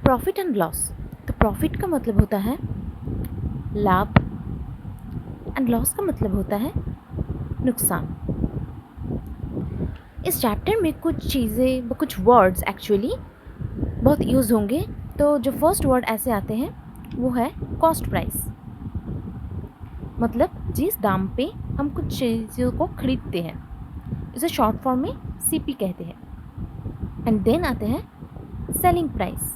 Profit and loss. तो profit का मतलब होता है लाभ एंड लॉस का मतलब होता है नुकसान। इस चैप्टर में कुछ चीज़ें, कुछ वर्ड्स एक्चुअली बहुत यूज़ होंगे। तो जो फर्स्ट वर्ड ऐसे आते हैं वो है कॉस्ट प्राइस, मतलब जिस दाम पे हम कुछ चीज़ों को खरीदते हैं, इसे शॉर्ट फॉर्म में सीपी कहते हैं। एंड देन आते हैं सेलिंग प्राइस,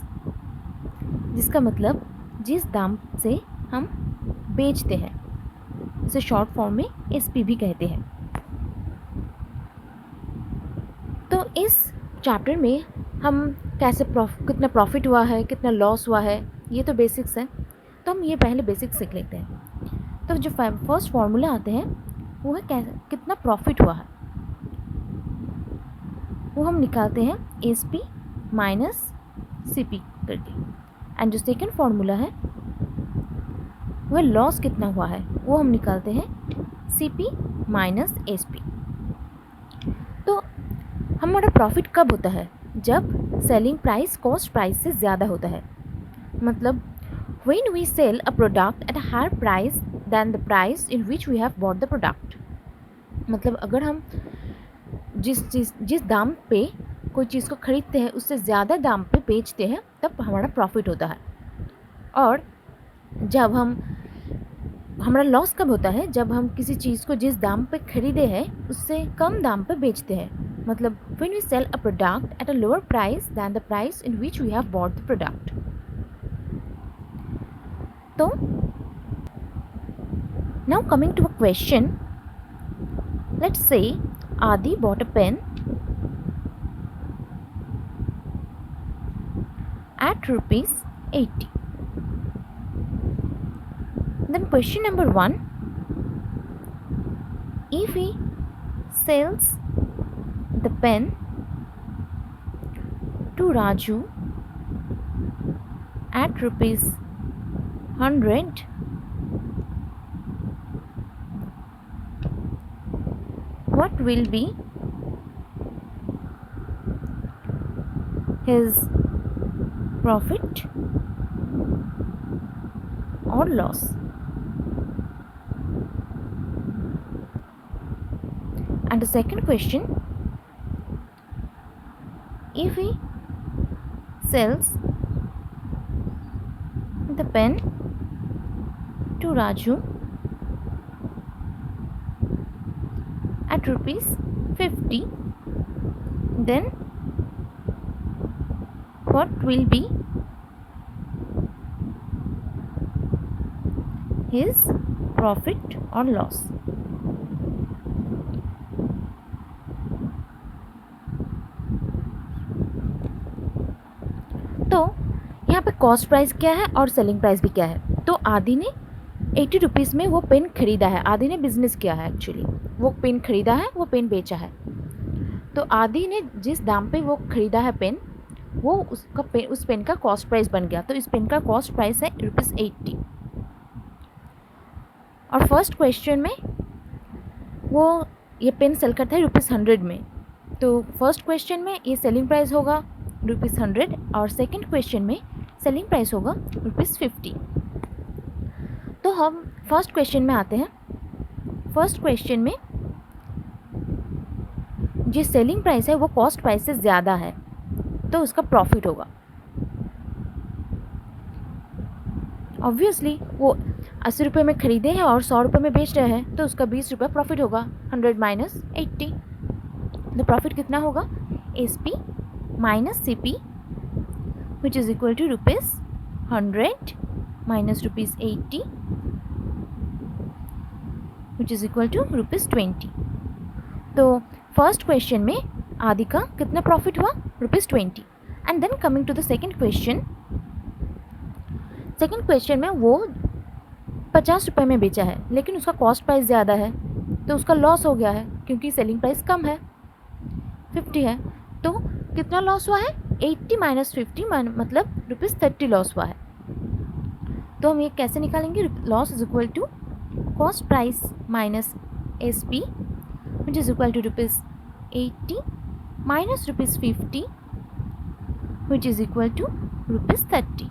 जिसका मतलब जिस दाम से हम बेचते हैं, इसे शॉर्ट फॉर्म में एसपी भी कहते हैं। तो इस चैप्टर में हम कैसे कितना प्रॉफिट हुआ है, कितना लॉस हुआ है, ये तो बेसिक्स है। तो हम ये पहले बेसिक्स सीख लेते हैं। तो जो फर्स्ट फार्मूला आते हैं वो है कैसे कितना प्रॉफिट हुआ है, वो हम निकालते हैं S P minus C P करके। एंड जो सेकेंड फार्मूला है वह लॉस कितना हुआ है, वो हम निकालते हैं C P minus S P. तो हमारा प्रॉफिट कब होता है, जब सेलिंग प्राइस कॉस्ट प्राइस से ज़्यादा होता है। मतलब when we sell a product at a higher price than the price in which we have bought the product। मतलब अगर हम जिस दाम पे कोई चीज़ को खरीदते हैं उससे ज़्यादा दाम पे बेचते हैं, तब हमारा प्रॉफिट होता है। और जब हमारा लॉस कब होता है, जब हम किसी चीज़ को जिस दाम पे खरीदे हैं उससे कम दाम पे बेचते हैं। मतलब when we sell a product at a lower price than the price in which we have bought the product। तो now coming to a question, let's say Adi bought a pen at rupees 80. Then question number 1, if he sells the pen to Raju at rupees 100, what will be his profit or loss? And the second question, if he sells the pen to Raju at rupees 50, then what will be his profit or loss? तो यहाँ पे cost price क्या है और selling price भी क्या है। तो आदि ने 80 रुपीज़ में वो पेन खरीदा है। आदि ने बिजनेस किया है, एक्चुअली वो पेन खरीदा है, वो पेन बेचा है। तो आदि ने जिस दाम पे वो खरीदा है पेन, वो उस पेन का कॉस्ट प्राइस बन गया। तो इस पेन का कॉस्ट प्राइस है रुपीज़ 80। और फर्स्ट क्वेश्चन में वो ये पेन सेल करता है रुपीज़ 100 में। तो फर्स्ट क्वेश्चन में ये सेलिंग प्राइस होगा रुपीज़ 100 और सेकंड क्वेश्चन में सेलिंग प्राइस होगा रुपीज़ 50। तो हम फर्स्ट क्वेश्चन में आते हैं। फर्स्ट क्वेश्चन में जो सेलिंग प्राइस है वो कॉस्ट प्राइस से ज़्यादा है, तो उसका प्रॉफिट होगा। ऑब्वियसली वो 80 रुपये में ख़रीदे हैं और 100 रुपये में बेच रहे हैं, तो उसका 20 रुपये प्रॉफिट होगा। 100 माइनस 80, तो प्रॉफिट कितना होगा, S P minus C P, which is equal to rupees 100 minus rupees 80, which is equal to rupees 20। तो फर्स्ट क्वेश्चन में आदि का कितना प्रॉफिट हुआ, rupees 20। And then coming to the second question, second question में वो 50 रुपये में बेचा है, लेकिन उसका कॉस्ट प्राइस ज़्यादा है, तो उसका लॉस हो गया है क्योंकि सेलिंग प्राइस कम है, 50 है। तो कितना लॉस हुआ है, 80 माइनस 50 मतलब रुपीज़ 30 लॉस हुआ है। तो हम ये कैसे निकालेंगे, loss is equal to cost price minus S P, which is equal to rupees 80 minus rupees 50, which is equal to rupees 30।